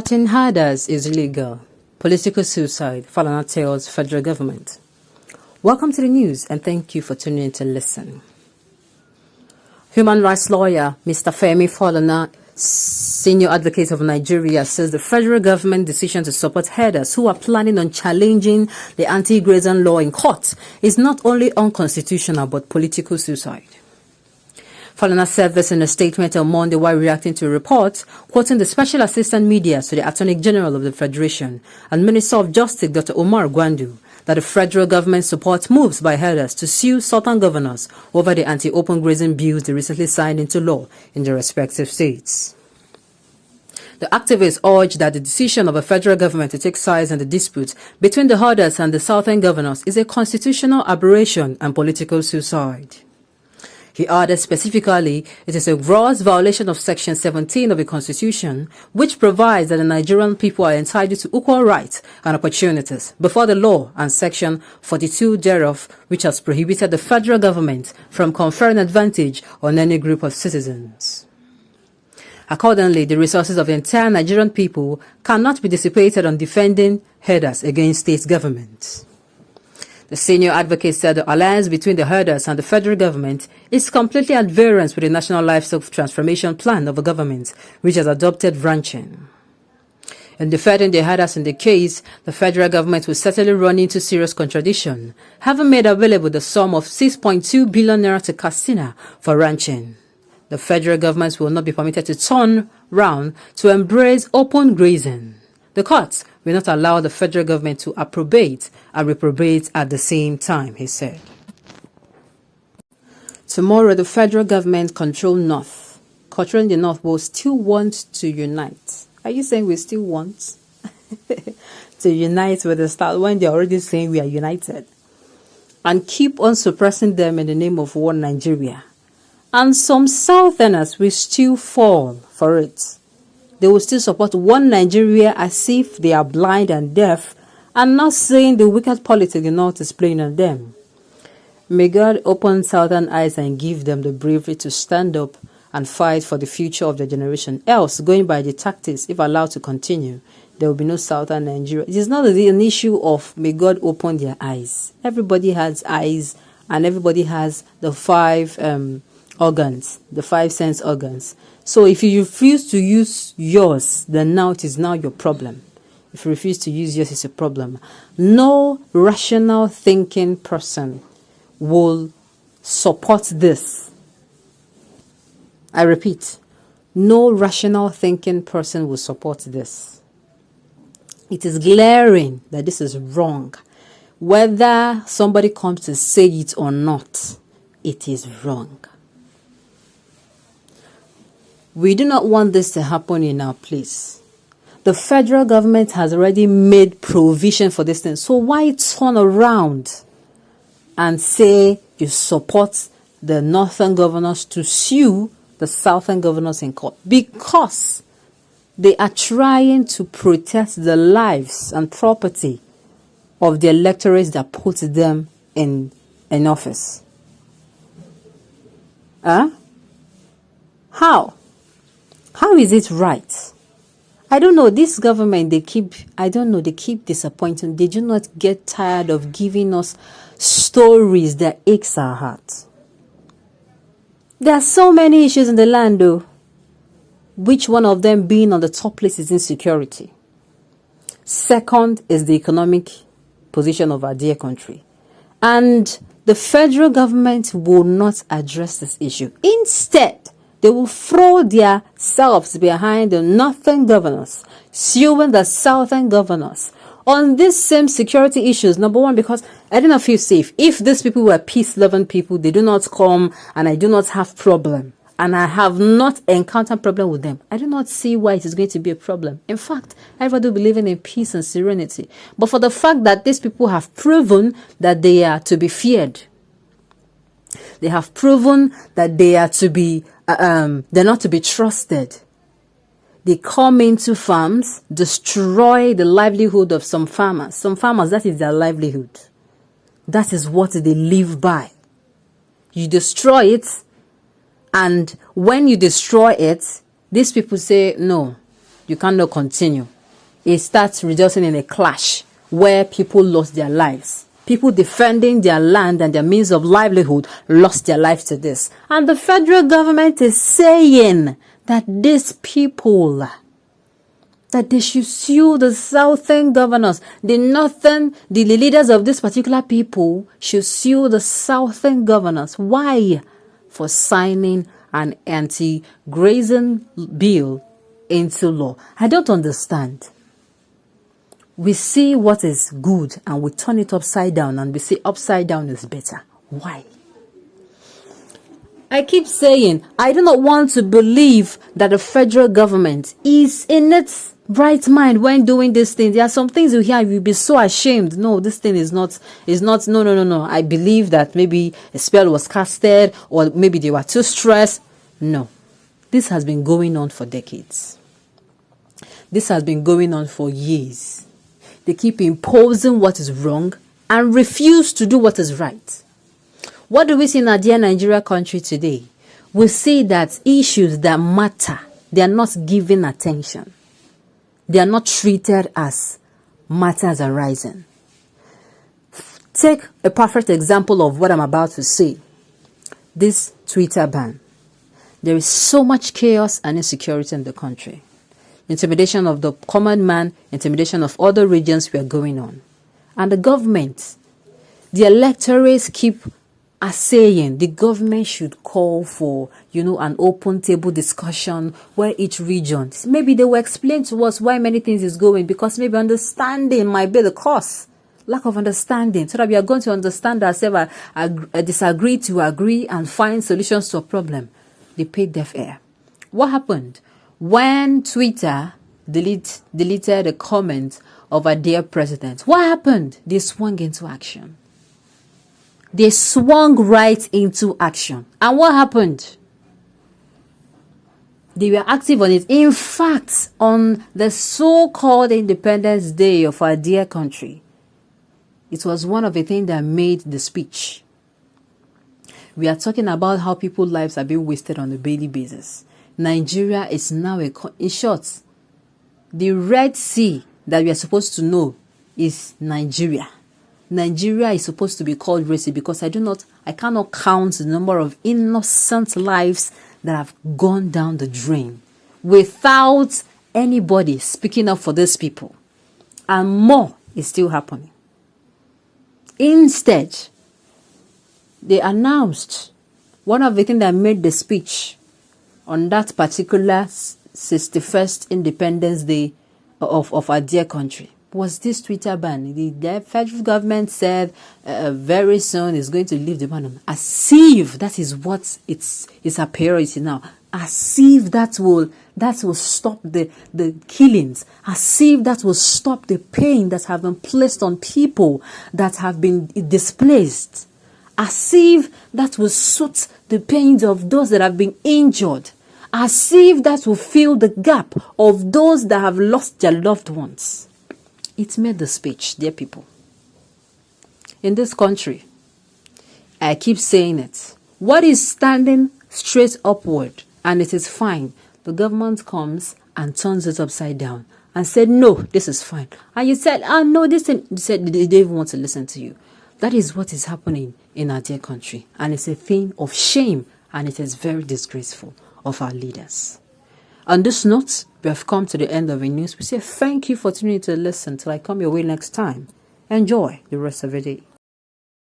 Supporting herders is illegal. Political suicide, Falana tells federal government. Welcome to the news and thank you for tuning in to listen. Human rights lawyer Mr. Femi Falana, senior advocate of Nigeria, says the federal government decision to support herders who are planning on challenging the anti-grazing law in court is not only unconstitutional but political suicide. Falana said this in a statement on Monday while reacting to a report quoting the Special Assistant Media to the Attorney General of the Federation and Minister of Justice Dr. Omar Gwandu that the federal government supports moves by herders to sue southern governors over the anti-open grazing bills they recently signed into law in their respective states. The activists urge that the decision of a federal government to take sides in the dispute between the herders and the southern governors is a constitutional aberration and political suicide. He added specifically, it is a gross violation of Section 17 of the Constitution, which provides that the Nigerian people are entitled to equal rights and opportunities before the law, and Section 42 thereof, which has prohibited the federal government from conferring advantage on any group of citizens. Accordingly, the resources of the entire Nigerian people cannot be dissipated on defending herders against state governments. The senior advocate said the alliance between the herders and the federal government is completely at variance with the National Livestock Transformation Plan of the government, which has adopted ranching. In defending the herders in the case, the federal government will certainly run into serious contradiction, having made available the sum of 6.2 billion naira to Katsina for ranching. The federal government will not be permitted to turn round to embrace open grazing. The courts will not allow the federal government to approbate and reprobate at the same time, he said. Tomorrow, the federal government controlling the North will still want to unite. Are you saying we still want to unite with the South when they're already saying we are united? And keep on suppressing them in the name of one Nigeria. And some Southerners will still fall for it. They will still support one Nigeria as if they are blind and deaf and not saying the wicked politics the North is playing on them. May God open Southern eyes and give them the bravery to stand up and fight for the future of their generation. Else, going by the tactics, if allowed to continue, there will be no Southern Nigeria. It is not an issue of may God open their eyes. Everybody has eyes and everybody has the five organs, the 5 sense organs. So if you refuse to use yours, then now it is now your problem. If you refuse to use yours, it's a problem. No rational thinking person will support this. I repeat, no rational thinking person will support this. It is glaring that this is wrong. Whether somebody comes to say it or not, it is wrong. We do not want this to happen in our place. The federal government has already made provision for this thing. So why turn around and say you support the northern governors to sue the southern governors in court? Because they are trying to protect the lives and property of the electorates that put them in office. How? How is it right? I don't know. This government, they keep disappointing. They do not get tired of giving us stories that aches our heart. There are so many issues in the land, though. Which one of them being on the top list is insecurity. Second is the economic position of our dear country. And the federal government will not address this issue. Instead, they will throw their selves behind the northern governors, suing the southern governors on these same security issues. Number one, because I do not feel safe. If these people were peace-loving people, they do not come and I do not have problem. And I have not encountered problem with them. I do not see why it is going to be a problem. In fact, everybody will be living in peace and serenity. But for the fact that these people have proven that they are to be feared, they have proven that they are to be they're not to be trusted. They come into farms, destroy the livelihood of some farmers. Some farmers, that is their livelihood. That is what they live by. You destroy it, and when you destroy it, these people say, no, you cannot continue. it starts resulting in a clash where people lost their lives. People defending their land and their means of livelihood lost their lives to this. And the federal government is saying that these people, that they should sue the southern governors. The leaders of this particular people should sue the southern governors. Why? For signing an anti-grazing bill into law. I don't understand. We see what is good and we turn it upside down, and we say upside down is better. Why? I keep saying I do not want to believe that the federal government is in its right mind when doing this thing. There are some things you hear, you'll be so ashamed. No, this thing is not, no. I believe that maybe a spell was casted, or maybe they were too stressed. No. This has been going on for decades. This has been going on for years. They keep imposing what is wrong and refuse to do what is right. What do we see in our dear Nigeria country today? We see that issues that matter, they are not given attention. They are not treated as matters arising. Take a perfect example of what I'm about to say. This Twitter ban. There is so much chaos and insecurity in the country. Intimidation of the common man, intimidation of other regions were going on. And the government, the electorates keep saying the government should call for, an open table discussion where each region, maybe they will explain to us why many things is going, because maybe understanding might be the cause. Lack of understanding, so that we are going to understand ourselves, disagree to agree, and find solutions to a problem. They paid deaf ear. What happened? When Twitter deleted a comment of our dear president, what happened? They swung into action. They swung right into action. And what happened? They were active on it. In fact, on the so-called Independence Day of our dear country, it was one of the things that made the speech. We are talking about how people's lives are being wasted on a daily basis. Nigeria is now in short, the Red Sea that we are supposed to know is Nigeria. Nigeria is supposed to be called Red Sea because I cannot count the number of innocent lives that have gone down the drain without anybody speaking up for these people. And more is still happening. Instead, they announced one of the things that made the speech on that particular 61st Independence Day of our dear country was this Twitter ban. The federal government said very soon it's going to leave the ban on. As if that is what it's a priority now. As if that will stop the killings. As if that will stop the pain that have been placed on people that have been displaced. As if that will soothe the pains of those that have been injured. As if that will fill the gap of those that have lost their loved ones. It made the speech, dear people. In this country, I keep saying it. What is standing straight upward, and it is fine, the government comes and turns it upside down and said, no, this is fine. And you said, no, this thing, you said they don't even want to listen to you. That is what is happening in our dear country. And it's a thing of shame, and it is very disgraceful of our leaders. On this note, we have come to the end of the news. We say thank you for tuning in to listen till I come your way next time. Enjoy the rest of the day.